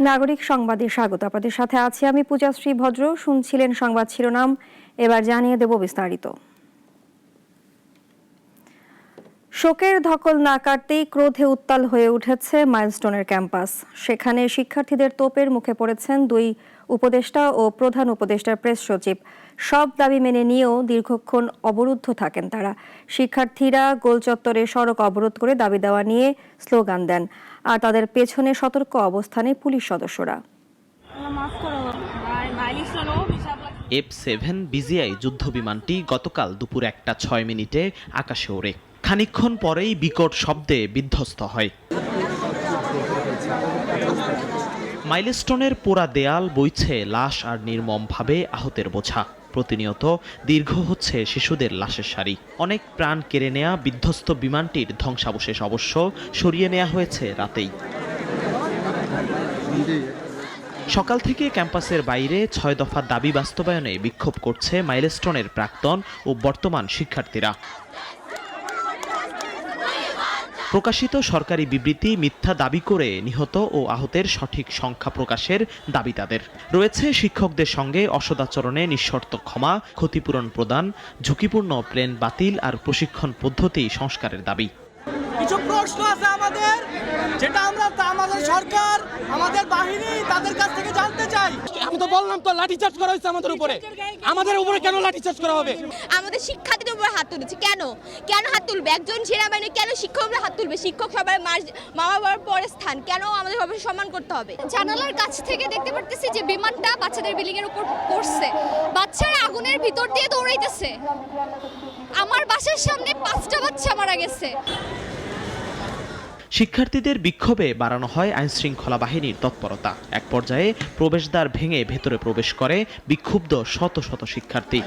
নাগরিক সংবাদে স্বাগত। আপনাদের সাথে আছি আমি পূজাশ্রী ভদ্র। শুনছিলেন সংবাদ শিরোনাম, এবার জানিয়ে দেব বিস্তারিত। শোকের ধকল না কাটতেই ক্রোধে উত্তাল হয়ে উঠেছে মাইলস্টোনের ক্যাম্পাস। সেখানে শিক্ষার্থীদের তোপের মুখে পড়েছেন দুই উপদেষ্টা ও প্রধান উপদেষ্টার প্রেস সচিব। সব দাবি মেনে নিয়েও দীর্ঘক্ষণ অবরুদ্ধ থাকেন তারা। শিক্ষার্থীরা গোল চত্বরে সড়ক অবরোধ করে দাবি দেওয়া নিয়ে স্লোগান দেন, আর তাদের পেছনে সতর্ক অবস্থানে পুলিশ সদস্যরা। F-7 BGI যুদ্ধ বিমানটি গতকাল দুপুর 1:06 আকাশে ওড়ে। খানিকক্ষণ পরেই বিকট শব্দে বিধ্বস্ত হয়। মাইলস্টোনের পোড়া দেয়াল, বইছে লাশ আর নির্মমভাবে আহতের বোঝা। প্রতিনিয়ত দীর্ঘ হচ্ছে শিশুদের লাশের সারি। অনেক প্রাণ কেড়ে নেয়া বিধ্বস্ত বিমানটির ধ্বংসাবশেষ অবশ্য সরিয়ে নেওয়া হয়েছে রাতেই। সকাল থেকে ক্যাম্পাসের বাইরে 6 দফা দাবি বাস্তবায়নে বিক্ষোভ করছে মাইলস্টোনের প্রাক্তন ও বর্তমান শিক্ষার্থীরা। প্রকাশিত সরকারি বিবৃতি মিথ্যা দাবি করে নিহত ও আহতের সঠিক সংখ্যা প্রকাশের দাবি তাদের। রয়েছে শিক্ষকদের সঙ্গে অসদাচরণে নিঃশর্ত ক্ষমা, ক্ষতিপূরণ প্রদান, ঝুঁকিপূর্ণ প্লেন বাতিল আর প্রশিক্ষণ পদ্ধতি সংস্কারের দাবি। কিছু প্রশ্ন আছে আমাদের, যেটা আমরা আমাদের সরকার, আমাদের বাহিনী তাদের কাছ থেকে জানতে চাই। আমি তো বললাম তো লাঠিচার্জ করা হয়েছে আমাদের উপরে। আমাদের উপরে কেন লাঠিচার্জ করা হবে? আমাদের শিক্ষার্থীদের উপরে হাত তুলেছে কেন? কেন হাত তুলবে? একজন সেনাবাহিনী কেন শিক্ষকের উপরে হাত তুলবে? শিক্ষক সবার মা বাবার পরে স্থান, কেন আমাদের সবাই সম্মান করতে হবে? জানালার কাছ থেকে দেখতে পারতেছি যে বিমানটা বাচ্চাদের বিল্ডিং এর উপর পড়ছে। বাচ্চারা আগুনের ভিতর দিয়ে দৌড়াইতেছে। আমার বাসার সামনে 5টা বাচ্চা মারা গেছে। শিক্ষার্থীদের বিক্ষোভে বাড়ানো হয় আইনশৃঙ্খলা বাহিনীর তৎপরতা। এক পর্যায়ে প্রবেশদ্বার ভেঙে ভেতরে প্রবেশ করে বিক্ষুব্ধ শত শত শিক্ষার্থী।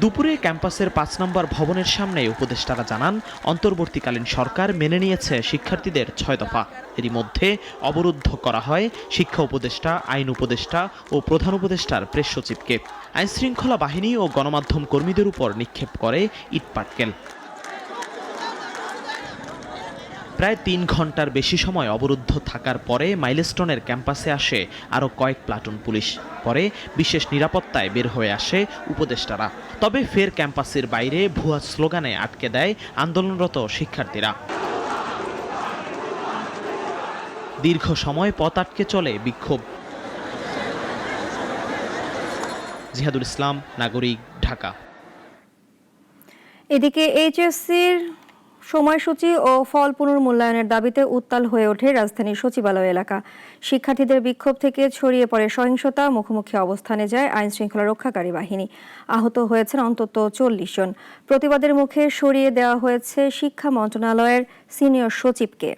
দুপুরে ক্যাম্পাসের 5 নম্বর ভবনের সামনে উপদেষ্টারা জানান, অন্তর্বর্তীকালীন সরকার মেনে নিয়েছে শিক্ষার্থীদের 6 দফা। এরই মধ্যে অবরুদ্ধ করা হয় শিক্ষা উপদেষ্টা, আইন উপদেষ্টা ও প্রধান উপদেষ্টার প্রেস সচিবকে। আইনশৃঙ্খলা বাহিনী ও গণমাধ্যম কর্মীদের উপর নিক্ষেপ করে ইটপাটকেল। প্রায় 3 ঘন্টার বেশি সময় অবরুদ্ধ থাকার পরে মাইলস্টোনের ক্যাম্পাসে আসে আরও কয়েক প্লাটুন পুলিশ। পরে বিশেষ নিরাপত্তায় বের হয়ে আসে উপদেষ্টারা। তবে ফের ক্যাম্পাসের বাইরে ভুয়া স্লোগানে আটকে দেয় আন্দোলনরত শিক্ষার্থীরা। দীর্ঘ সময় পথ আটকে চলে বিক্ষোভ। জিহাদুল ইসলাম, নাগরিক, ঢাকা। এদিকে এইচএসসির সময়সূচি ও ফল পুনর্মূল্যায়নের দাবিতে উত্তাল হয়ে ওঠে রাজধানীর সচিবালয় এলাকা। শিক্ষার্থীদের বিক্ষোভ থেকে ছড়িয়ে পড়ে সহিংসতা, মুখোমুখি অবস্থানে যায় আইনশৃঙ্খলা রক্ষাকারী বাহিনী। আহত হয়েছেন অন্তত 40 জন। প্রতিবাদের মুখে সরিয়ে দেওয়া হয়েছে শিক্ষা মন্ত্রণালয়ের সিনিয়র সচিবকে।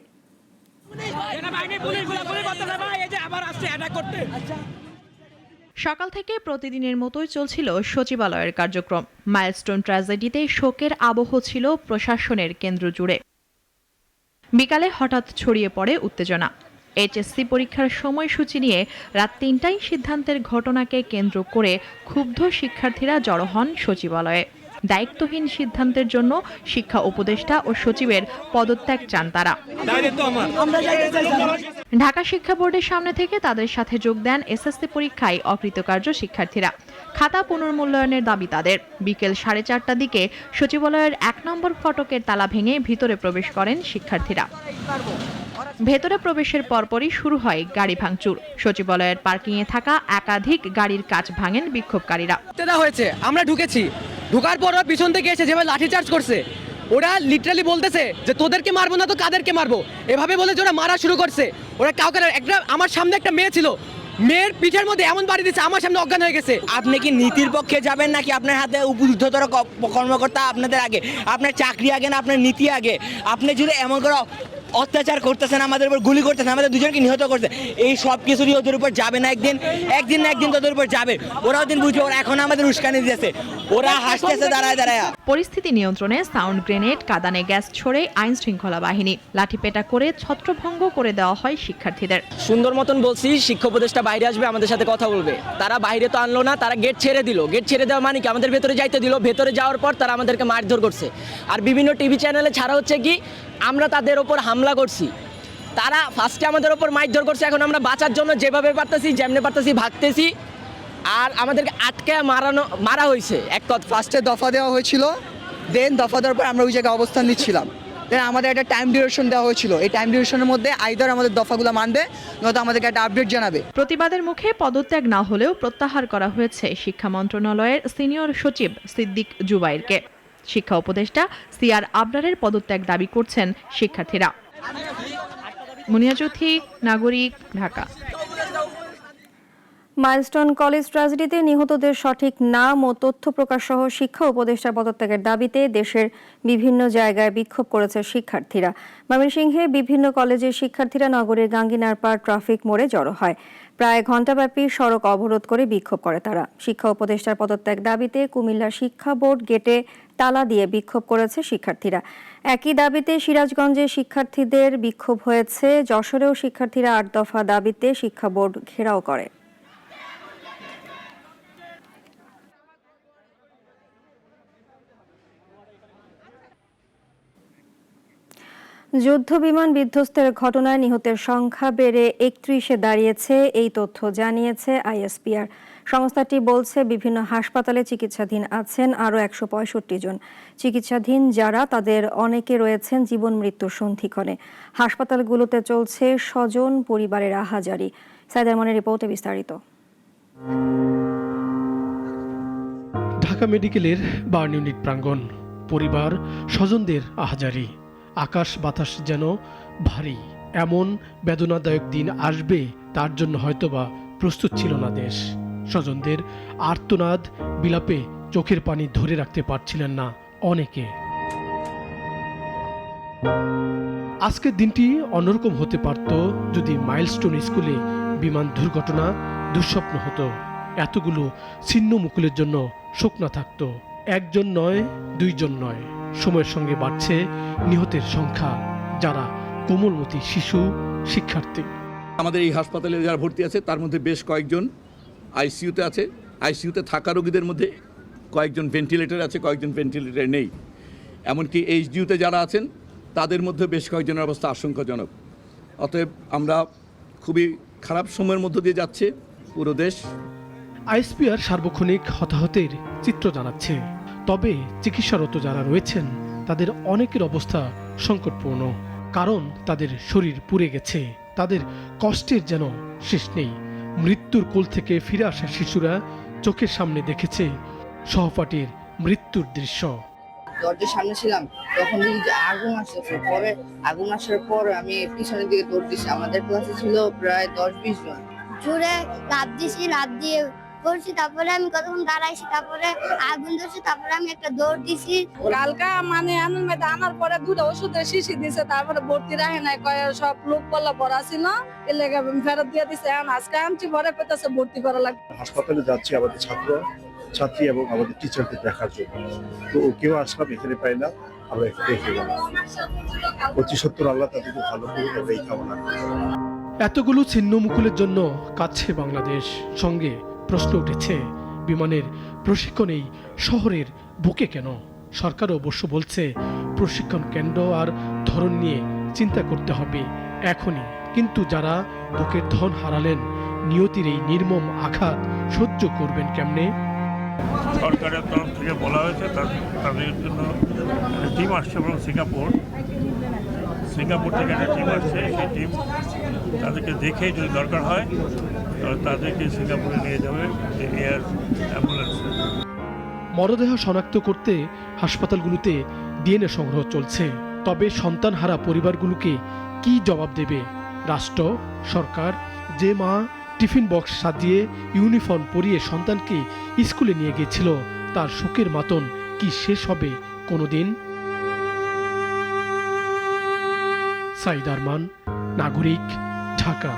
সকাল থেকে প্রতিদিনের মতোই চলছিল সচিবালয়ের কার্যক্রম। মাইলস্টোন ট্র্যাজেডিতে শোকের আবহ ছিল প্রশাসনের কেন্দ্র জুড়ে। বিকালে হঠাৎ ছড়িয়ে পড়ে উত্তেজনা। এইচএসসি পরীক্ষার সময়সূচি নিয়ে রাত 3টায় সিদ্ধান্তের ঘটনাকে কেন্দ্র করে ক্ষুব্ধ শিক্ষার্থীরা জড়ো হন সচিবালয়ে। দায়িত্বহীন সিদ্ধান্তের জন্য শিক্ষা উপদেষ্টা ও সচিবের পদত্যাগ চান তারা। ঢাকা শিক্ষা বোর্ডের সামনে থেকে তাদের সাথে যোগ দেন এসএসসি পরীক্ষায় অকৃতকার্য শিক্ষার্থীরা। খাতা পুনর্মূল্যায়নের দাবি তাদের। বিকেল 4:30টার দিকে সচিবালয়ের 1 নম্বর ফটকের তালা ভেঙে ভিতরে প্রবেশ করেন শিক্ষার্থীরা। ভেতরে প্রবেশের পরপরই শুরু হয় গাড়ি ভাঙচুর। সচিবালয়ের পার্কিংয়ে থাকা একাধিক গাড়ির কাচ ভাঙেন বিক্ষোভকারীরা। আমরা ঢুকেছি, ঢোকার পর পিছন থেকে এসে যেভাবে লাঠিচার্জ করছে, ওরা লিটারালি বলতেছে যে তোদেরকে মারবো না তো কাদেরকে মারবো, এভাবে বলে ওরা মারা শুরু করছে। ওরা কাউকে একটা, আমার সামনে একটা মেয়ে ছিল, মেয়ের পিঠের মধ্যে এমন বাড়ি দিচ্ছে, আমার সামনে অজ্ঞান হয়ে গেছে। আপনি কি নীতির পক্ষে যাবেন নাকি আপনার হাতে ঊর্ধ্বতর কর্মকর্তা আপনাদের আগে, আপনার চাকরি আগে না আপনার নীতি আগে? আপনি যদি এমন করে অত্যাচার করতেছেন, আমাদের উপর গুলি করতেছেন, আমাদের দুজনকে নিহত করছে, এই সব কিছুরই ওদের উপর যাবে না একদিন না একদিন তোদের উপর যাবে। ওরাও দিন বুঝবে ওরা এখন আমাদের উস্কানি দিয়েছে, ওরা হাসতেছে দাঁড়ায় দাঁড়ায়। পরিস্থিতি নিয়ন্ত্রণে সাউন্ড গ্রেনেড, কাঁদানে গ্যাস ছোড়ে আইন শৃঙ্খলা বাহিনী। লাঠিপেটা করে ছত্রভঙ্গ করে দেওয়া হয় শিক্ষার্থীদের। সুন্দর মতন বলছি, শিক্ষা উপদেষ্টা বাইরে আসবে, আমাদের সাথে কথা বলবে। তারা বাইরে তো আনলো না, তারা গেট ছেড়ে দিল। গেট ছেড়ে দেওয়া মানে কি, আমাদের ভেতরে যাইতে দিল। ভেতরে যাওয়ার পর তারা আমাদেরকে মারধর করছে। আর বিভিন্ন টিভি চ্যানেলে ছাড়া হচ্ছে কি আমরা তাদের ওপর হামলা করছি। তারা ফার্স্টে আমাদের ওপর মারধর করছে, এখন আমরা বাঁচার জন্য যেভাবে পারতেছি যেমনি পারতেছি ভাগতেছি, আর আমাদেরকে আটকে মারা হয়েছে। এক কথা ফার্স্টে দফা দেওয়া হয়েছিল, দেন দফা দেওয়ার পর আমরা ওই জায়গায় অবস্থান নিচ্ছিলাম। দেন আমাদের একটা টাইম ডিউরেশন দেওয়া হয়েছিল, এই টাইম ডিউরেশনের মধ্যে আইদার আমাদের দফাগুলো মানবে, নয়তো আমাদেরকে একটা আপডেট জানাবে। প্রতিবাদের মুখে পদত্যাগ না হলেও প্রত্যাহার করা হয়েছে শিক্ষা মন্ত্রণালয়ের সিনিয়র সচিব সিদ্দিক জুবাইরকে। শিক্ষা উপদেষ্টা সিআর আবরারের পদত্যাগ দাবি করছেন শিক্ষার্থীরা। মুনিয়া চৌধুরী, নাগরিক, ঢাকা। মাইলস্টোন কলেজ ট্র্যাজেডিতে নিহতদের সঠিক নাম ও তথ্য প্রকাশ সহ শিক্ষা উপদেষ্টার পদত্যাগের দাবিতে দেশের বিভিন্ন জায়গায় বিক্ষোভ করেছে শিক্ষার্থীরা। ময়মনসিংহে বিভিন্ন কলেজের শিক্ষার্থীরা নগরের গাঙ্গিনারপাড় ট্রাফিক মোড়ে জড়ো হয়। প্রায় ঘণ্টাব্যাপী সড়ক অবরোধ করে বিক্ষোভ করে তারা। শিক্ষা উপদেষ্টার পদত্যাগ দাবিতে কুমিল্লা শিক্ষা বোর্ড গেটে তালা দিয়ে বিক্ষোভ করেছে শিক্ষার্থীরা। একই দাবিতে সিরাজগঞ্জে শিক্ষার্থীদের বিক্ষোভ হয়েছে। যশোরেও শিক্ষার্থীরা ৮ দফা দাবিতে শিক্ষা বোর্ড ঘেরাও করে। যুদ্ধ বিমান বিধ্বস্তের ঘটনায় নিহতের সংখ্যা বেড়ে ৩১-এ দাঁড়িয়েছে, এই তথ্য জানিয়েছে আইএসপিআর। সংস্থাটি বলছে বিভিন্ন হাসপাতালে চিকিৎসাধীন আছেন আরও ১৬৫ জন। চিকিৎসাধীন যারা তাদের অনেকে রয়েছেন জীবন মৃত্যুর সন্ধিক্ষণে। হাসপাতালগুলোতে চলছে স্বজন পরিবারের আহাজারি। সাইদার মনের রিপোর্টে বিস্তারিত। ঢাকা মেডিকেলের বার্ন ইউনিট প্রাঙ্গণ, পরিবার স্বজনদের আহাজারি। আকাশ বাতাস যেন ভারী, এমন বেদনাদায়ক দিন আসবে তার জন্য হয়তোবা প্রস্তুত ছিল না দেশ। স্বজনদের আর্তনাদ বিলাপে চোখের পানি ধরে রাখতে পারছিলেন না অনেকে। আজকের দিনটি অন্যরকম হতে পারত যদি মাইলস্টোন স্কুলে বিমান দুর্ঘটনা দুঃস্বপ্ন হতো। এতগুলো ছিন্ন মুকুলের জন্য শোক না থাকতো। একজন নয়, দুইজন নয়, সময়ের সঙ্গে বাড়ছে নিহতের সংখ্যা, যারা কোমলমতি শিশু, শিক্ষার্থী। আমাদের এই হাসপাতালে যারা ভর্তি আছে তার মধ্যে বেশ কয়েকজন আইসিইউতে আছে। আইসিইউতে থাকা রোগীদের মধ্যে কয়েকজন ভেন্টিলেটর আছে, কয়েকজন ভেন্টিলেটর নেই। এমনকি এইচডিইউতে যারা আছেন তাদের মধ্যে বেশ কয়েকজনের অবস্থা আশঙ্কাজনক। অতএব আমরা খুবই খারাপ সময়ের মধ্য দিয়ে যাচ্ছে পুরো দেশ। আইএসপিআর সার্বক্ষণিক হতাহতের চিত্র জানাচ্ছে, তবে চিকিৎসারত যারা রয়েছেন তাদের অনেকের অবস্থা সংকটপূর্ণ, কারণ তাদের শরীর পুড়ে গেছে। তাদের কষ্টের যেন শেষ নেই। মৃত্যুর কোল থেকে ফিরে আসা শিশুরা চোখের সামনে দেখেছে সহপাঠীর মৃত্যুর দৃশ্য। দরজার সামনে ছিলাম, তখন দেখি যে আগুন আসতেছে। পরে আগুন আসার পর আমি পিছনের দিকে দৌড় দিচ্ছি। আমাদের ক্লাসে ছিল প্রায় 10-20 জন। জোরে লাফ দিয়ে পড়ছি, তারপরে আমি কতক্ষণ দাঁড়াইছি, তারপরে আগুন ধরছি, তারপরে আমি একটা দৌড় দিছি। কালকা মানে আনার পরে 2টা ওষুধের শিশি দিছে, তারপরে ভর্তি রাখে নাই, সব লোক বললা পড়া ছিল, এর লেগে ফেরত দিয়ে দিছে। এখন আজকে আনছি, পরে পেতেছে ভর্তি করা লাগবে। হাসপাতালে যাচ্ছি আমাদের ছাত্রী এবং আমাদের টিচারদের দেখার জন্য, তো কেউ আসলাম, এখানে পাই না, আমরা একটু দেখে গেলাম। অতি সত্তর আল্লাহ তাদেরকে ভালো করে এই কামনা করি। এতগুলো ছিন্ন মুকুলের জন্য কাঁদছে বাংলাদেশ। সঙ্গে প্রশ্ন উঠেছে, বিমানের প্রশিক্ষণ এই শহরের বুকে কেন? সরকার অবশ্য বলছে প্রশিক্ষণ কেন্দ্র আর ধরন নিয়ে চিন্তা করতে হবে এখনই। কিন্তু যারা বুকের ধন হারালেন, নিয়তির এই নির্মম আঘাত সহ্য করবেন কেমনে? সরকারের তরফ থেকে বলা হয়েছে তাদের জন্য টিম আসছে, এবং সিঙ্গাপুর থেকে একটা টিম আসছে। সেই টিম তাদেরকে দেখে যদি দরকার হয় তাহলে তাদেরকে সিঙ্গাপুরে নিয়ে যাবে এয়ার অ্যাম্বুলেন্সে। মরদেহ শনাক্ত করতে হাসপাতালগুলোতে ডিএনএ সংগ্রহ চলছে। তবে সন্তানহারা পরিবারগুলোকে কি জবাব দেবে রাষ্ট্র, সরকার? যে মা টিফিন বক্স সাজিয়ে ইউনিফর্ম পরিয়ে সন্তানকে স্কুলে নিয়ে গিয়েছিল, তার শোকের মাতন কি শেষ হবে কোনোদিন? সাইদ আরমান, নাগরিক, ঢাকা।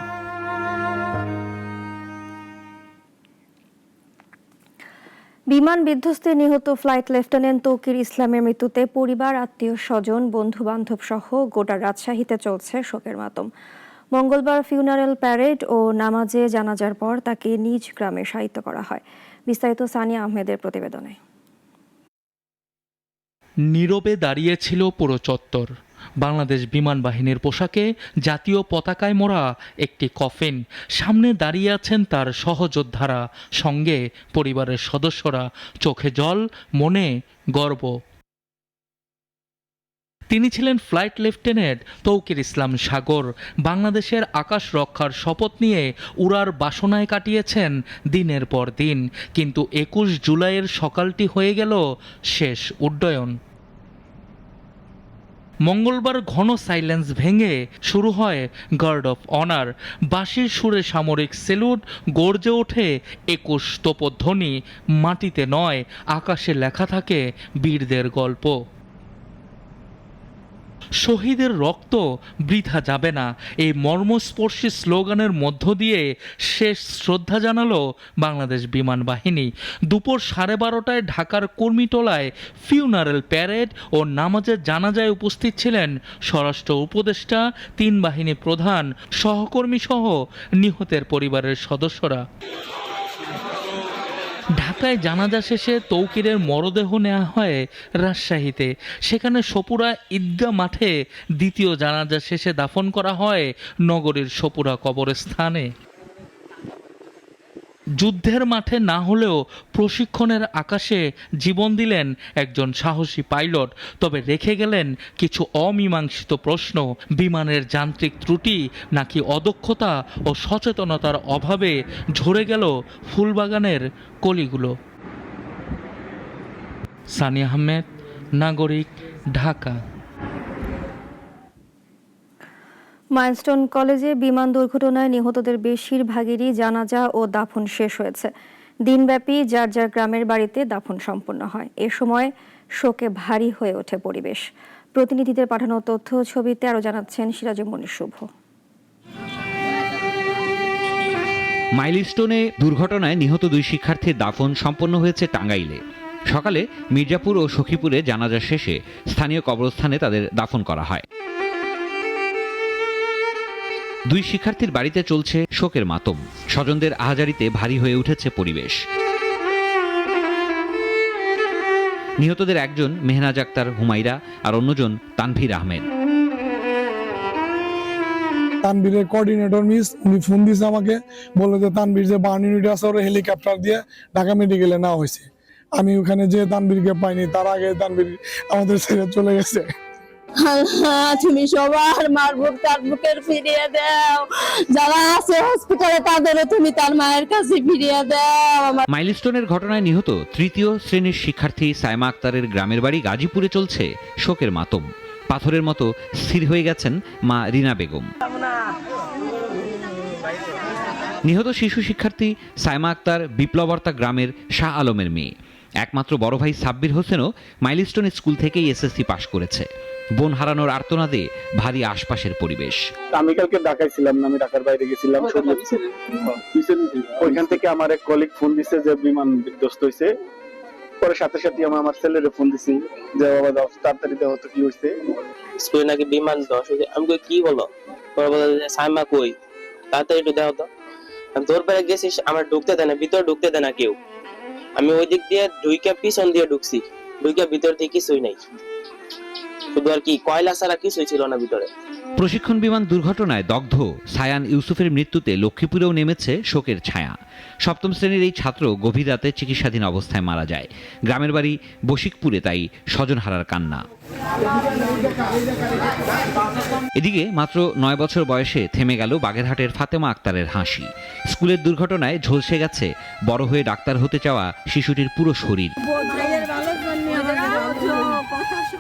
বিমান বিধ্বস্তে নিহত ফ্লাইট লেফটেন্যান্ট তৌকির ইসলামের মৃত্যুতে পরিবার, আত্মীয় স্বজন, বন্ধু বান্ধব সহ গোটা রাজশাহীতে চলছে শোকের মাতম। মঙ্গলবার ফিউনারেল প্যারেড ও নামাজে জানাজার পর তাকে নিজ গ্রামে শায়িত করা হয়। বিস্তারিত সানিয়া আহমেদের প্রতিবেদনে। নীরবে দাঁড়িয়েছিল পুরো চত্বর। বাংলাদেশ বিমান বাহিনীর পোশাকে জাতীয় পতাকায় মোড়া একটি কফিন, সামনে দাঁড়িয়ে আছেন তার সহযোদ্ধারা, সঙ্গে পরিবারের সদস্যরা, চোখে জল, মনে গর্ব। তিনি ছিলেন ফ্লাইট লেফটেন্যান্ট তৌকির ইসলাম সাগর। বাংলাদেশের আকাশ রক্ষার শপথ নিয়ে উড়ার বাসনায় কাটিয়েছেন দিনের পর দিন, কিন্তু 21 জুলাইয়ের সকালটি হয়ে গেল শেষ উড্ডয়ন। মঙ্গলবার ঘন সাইলেন্স ভেঙে শুরু হয় গার্ড অফ অনার। বাঁশির সুরে সামরিক সেলুট, গর্জে ওঠে 21 তোপধ্বনি। মাটিতে নয়, আকাশে লেখা থাকে বীরদের গল্প। শহীদের রক্ত বৃথা যাবে না, এই মর্মস্পর্শী স্লোগানের মধ্য দিয়ে শেষ শ্রদ্ধা জানালো বাংলাদেশ বিমান বাহিনী। দুপুর 12:30টায় ঢাকার কর্মীটোলায় ফিউনারেল প্যারেড ও নামাজের জানাজায় উপস্থিত ছিলেন স্বরাষ্ট্র উপদেষ্টা, 3 বাহিনী প্রধান, সহকর্মী সহ নিহতের পরিবারের সদস্যরা। ঢাকায় জানাজা শেষে তৌকিরের মরদেহ নেওয়া হয় রাজশাহীতে। সেখানে সপুরা ঈদগাহ মাঠে দ্বিতীয় জানাজা শেষে দাফন করা হয় নগরীর সপুরা কবরস্থানে। যুদ্ধের মাঠে না হলেও প্রশিক্ষণের আকাশে জীবন দিলেন একজন সাহসী পাইলট, তবে রেখে গেলেন কিছু অমীমাংসিত প্রশ্ন। বিমানের যান্ত্রিক ত্রুটি নাকি অদক্ষতা ও সচেতনতার অভাবে ঝরে গেল ফুলবাগানের কলিগুলো? সানি আহমেদ, নাগরিক, ঢাকা। মাইলস্টোন কলেজে বিমান দুর্ঘটনায় নিহতদের বেশিরভাগেরই জানাজা ও দাফন শেষ হয়েছে। দিনব্যাপী যার যার গ্রামের বাড়িতে দাফন সম্পন্ন হয়। এ সময় শোকে ভারী হয়ে ওঠে পরিবেশ। প্রতিনিধিদের পাঠানো তথ্য ও ছবিতে আরও জানাচ্ছেন সিরাজুম মনির শুভ। মাইলস্টোনে দুর্ঘটনায় নিহত 2 শিক্ষার্থীর দাফন সম্পন্ন হয়েছে টাঙ্গাইলে। সকালে মির্জাপুর ও সখীপুরে জানাজা শেষে স্থানীয় কবরস্থানে তাদের দাফন করা হয়। 2 শিক্ষার্থীর বাড়িতে চলছে শোকের মাতম। স্বজনদের আহাজারিতে ভারী হয়ে উঠেছে পরিবেশ। নিহতদের একজন মেহনাজ আক্তার হুমাইরা, আর অন্যজন তানভীর আহমেদ। তানভীরের কোঅর্ডিনেটর মিস, উনি ফোন দিয়েছে আমাকে, বললো যে তানভীর যে বার্ন ইউনিট আছে ওরা হেলিকপ্টার দিয়ে ঢাকা মেডিকেলে নেওয়া হয়েছে। আমি ওখানে যে তানভীরকে পাইনি, তার আগে তানভীর আমাদের ছেড়ে চলে গেছে। তুমি সবার মার বুক তার বুকের ফিরিয়ে দাও, যারা আছে হসপিটালে তাদেরও তুমি তার মায়ের কাছে ফিরিয়ে দাও। মাইলস্টোনের ঘটনায় নিহত 3য় শ্রেণীর শিক্ষার্থী সাইমা আক্তারের গ্রামের বাড়ি গাজীপুরে চলছে শোকের মাতম। পাথরের মতো স্থির হয়ে গেছেন মা রিনা বেগম। নিহত শিশু শিক্ষার্থী সাইমা আক্তার বিপ্লবার্তা গ্রামের শাহ আলমের মেয়ে। একমাত্র বড় ভাই সাব্বির হোসেনও মাইলস্টোন স্কুল থেকেই এসএসসি পাশ করেছে। বোন হারানোর আর্তনাদে ভারী আশপাশের পরিবেশ। আমি কালকে ঢাকায় ছিলাম না, আমি ঢাকার বাইরে গেছিলাম। ওইখান থেকে আমার এক কলিগ ফোন দিছে যে বিমান বিধ্বস্ত হয়েছে। পরে সাথে সাথে আমার ছেলের ফোন দিছি যে বাবা দাও তাড়াতাড়ি দাও, তো কি হয়েছে? স্কুলে নাকি বিমান ধস হয়েছে। আমি কই কি বলো? পরে বলে যে সাইমা কই, তাড়াতাড়ি একটু দাও তো। আমি তোর পরে গেছি, আমার ঢুকতে দেয় না, ভিতরে ঢুকতে দেয় না কেউ। আমি ওই দিক দিয়ে ঢুইকা পিছন দিয়ে ঢুকছি, ঢুইকা ভিতর দিয়ে কিছুই নাই, শুধু আর কি কয়লা ছাড়া কিছুই ছিল না ভিতরে। প্রশিক্ষণ বিমান দুর্ঘটনায় দগ্ধ সায়ান ইউসুফের মৃত্যুতে লক্ষ্মীপুরেও নেমেছে শোকের ছায়া। 7ম শ্রেণীর এই ছাত্র গভীর রাতে চিকিৎসাধীন অবস্থায় মারা যায়। গ্রামের বাড়ি বশিকপুরে, তাই স্বজন হারার কান্না। এদিকে মাত্র 9 বছর বয়সে থেমে গেল বাগেরহাটের ফাতেমা আক্তারের হাসি। স্কুলের দুর্ঘটনায় ঝলসে গেছে বড় হয়ে ডাক্তার হতে চাওয়া শিশুটির পুরো শরীর।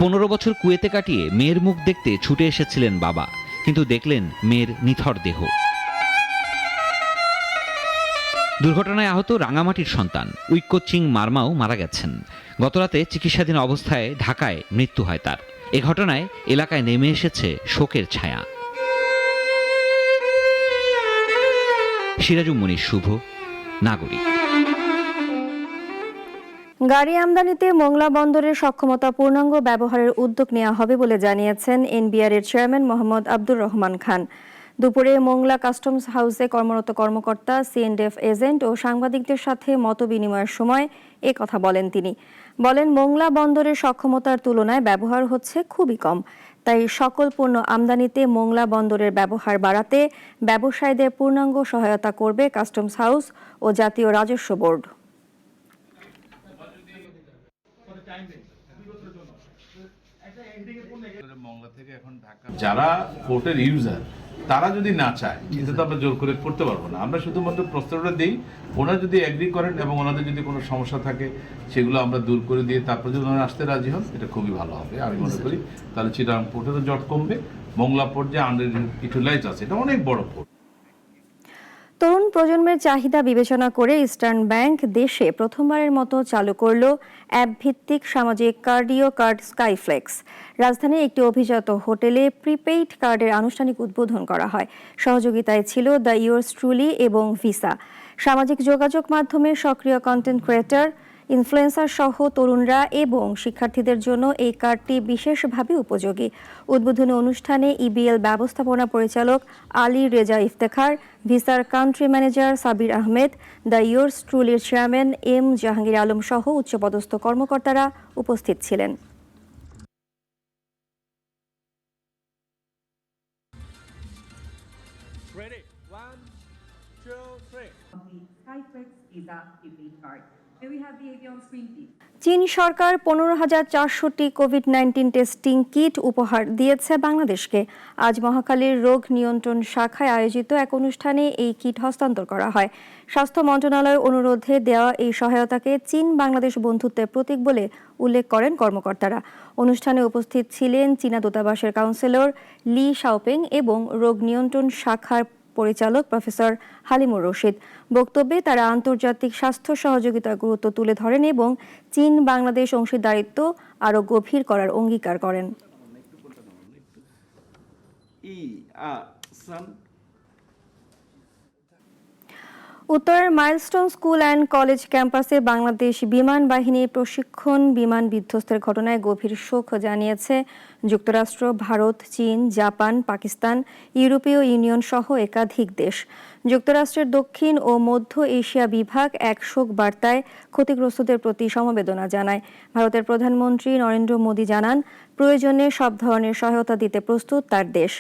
15 বছর কুয়েতে কাটিয়ে মেয়ের মুখ দেখতে ছুটে এসেছিলেন বাবা, কিন্তু দেখলেন মেয়ের নিথর দেহ। দুর্ঘটনায় আহত রাঙামাটির সন্তান উইক্কো চিং মারমাও মারা গেছেন। গতরাতে চিকিৎসাধীন অবস্থায় ঢাকায় মৃত্যু হয় তার। এ ঘটনায় এলাকায় নেমে এসেছে শোকের ছায়া। সিরাজুম মনির শুভ, নাগরিক। গাড়ি আমদানিতে মোংলা বন্দরের সক্ষমতা পূর্ণাঙ্গ ব্যবহারের উদ্যোগ নেওয়া হবে বলে জানিয়েছেন এনবিআর এর চেয়ারম্যান মোহাম্মদ আব্দুর রহমান খান। দুপুরে মোংলা কাস্টমস হাউসে কর্মরত কর্মকর্তা, সিএনডিএফ এজেন্ট ও সাংবাদিকদের সাথে মতবিনিময়ের সময় এ কথা বলেন তিনি। বলেন, মোংলা বন্দরের সক্ষমতার তুলনায় ব্যবহার হচ্ছে খুবই কম। তাই সকল পণ্য আমদানিতে মোংলা বন্দরের ব্যবহার বাড়াতে ব্যবসায়ীদের পূর্ণাঙ্গ সহায়তা করবে কাস্টমস হাউস ও জাতীয় রাজস্ব বোর্ড। যারা পোর্টের ইউজার তারা যদি না চায় এটা তো আমরা জোর করে করতে পারবো না। আমরা শুধুমাত্র প্রস্তাবটা দিই, ওনারা যদি এগ্রি করেন এবং ওনাদের যদি কোনো সমস্যা থাকে সেগুলো আমরা দূর করে দিয়ে তারপর যদি ওনারা আসতে রাজি হন, এটা খুবই ভালো হবে আমি মনে করি। তাহলে চিটাগাং পোর্টেরও জট কমবে। মোংলা পোর্ট যে আন্ডার ইউটিলাইজ আছে, এটা অনেক বড় পোর্ট। তরুণ প্রজন্মের চাহিদা বিবেচনা করে ইস্টার্ন ব্যাংক দেশে প্রথমবারের মতো চালু করল অ্যাপ ভিত্তিক সামাজিক কার্ডিও কার্ড স্কাইফ্লেক্স। রাজধানীর একটি অভিজাত হোটেলে প্রিপেইড কার্ডের আনুষ্ঠানিক উদ্বোধন করা হয়। সহযোগিতায় ছিল দ্য ইয়োর্স ট্রুলি এবং ভিসা। সামাজিক যোগাযোগ মাধ্যমে সক্রিয় কন্টেন্ট ক্রিয়েটর, ইনফ্লুয়েন্সার সহ তরুণরা এবং শিক্ষার্থীদের জন্য এই কার্ডটি বিশেষভাবে উপযোগী। উদ্বোধনী অনুষ্ঠানে ইবিএল ব্যবস্থাপনা পরিচালক আলী রেজা ইফতেখার, ভিসার country manager Sabir Ahmed, the yours ট্রুলির চেয়ারম্যান এম জাহাঙ্গীর আলম সহ উচ্চপদস্থ কর্মকর্তারা উপস্থিত ছিলেন। চীন সরকার 15,400টি কোভিড-19 টেস্টিং কিট উপহার দিয়েছে বাংলাদেশকে। আজ মহাখালীর রোগ নিয়ন্ত্রণ শাখায় আয়োজিত এক অনুষ্ঠানে এই কিট হস্তান্তর করা হয়। স্বাস্থ্য মন্ত্রণালয়ের অনুরোধে দেওয়া এই সহায়তাকে চীন বাংলাদেশ বন্ধুত্বের প্রতীক বলে উল্লেখ করেন কর্মকর্তারা। অনুষ্ঠানে উপস্থিত ছিলেন চীনা দূতাবাসের কাউন্সিলর লি শাওপেং এবং রোগ নিয়ন্ত্রণ শাখার পরিচালক প্রফেসর হালিমুর রশিদ। বক্তব্যে তারা আন্তর্জাতিক স্বাস্থ্য সহযোগিতার গুরুত্ব তুলে ধরেন এবং চীন বাংলাদেশ অংশীদারিত্ব আরও গভীর করার অঙ্গীকার করেন। উত্তরের মাইলস্টোন স্কুল অ্যান্ড কলেজ ক্যাম্পাসে বাংলাদেশ বিমান বাহিনীর প্রশিক্ষণ বিমান বিধ্বস্তের ঘটনায় গভীর শোক জানিয়েছে যুক্তরাষ্ট্র, ভারত, চীন, জাপান, পাকিস্তান, ইউরোপীয় ইউনিয়ন সহ একাধিক দেশ। যুক্তরাষ্ট্রের দক্ষিণ ও মধ্য এশিয়া বিভাগ এক শোক বার্তায় ক্ষতিগ্রস্তদের প্রতি সমবেদনা জানায়। ভারতের প্রধানমন্ত্রী নরেন্দ্র মোদী জানান, প্রয়োজনে সব ধরনের সহায়তা দিতে প্রস্তুত তার দেশ।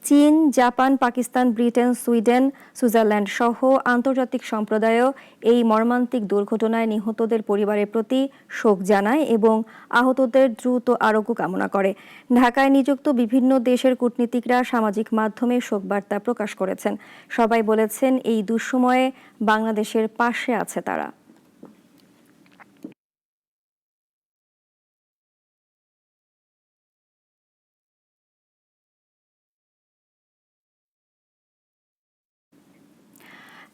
চীন, Japan, Pakistan, Britain, Sweden, Switzerland সহ আন্তর্জাতিক সম্প্রদায়ও এই মর্মান্তিক দুর্ঘটনায় নিহতদের পরিবারের প্রতি শোক জানায় এবং আহতদের দ্রুত আরোগ্য কামনা করে। ঢাকায় নিযুক্ত বিভিন্ন দেশের কূটনীতিকরা সামাজিক মাধ্যমে শোকবার্তা প্রকাশ করেছেন। সবাই বলেছেন এই দুঃসময়ে বাংলাদেশের পাশে আছে তারা।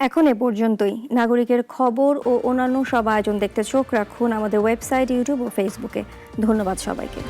এখন এ পর্যন্তই। নাগরিকের খবর ও অন্যান্য সব আয়োজন দেখতে চোখ রাখুন আমাদের ওয়েবসাইট, ইউটিউব ও ফেসবুকে। ধন্যবাদ সবাইকে।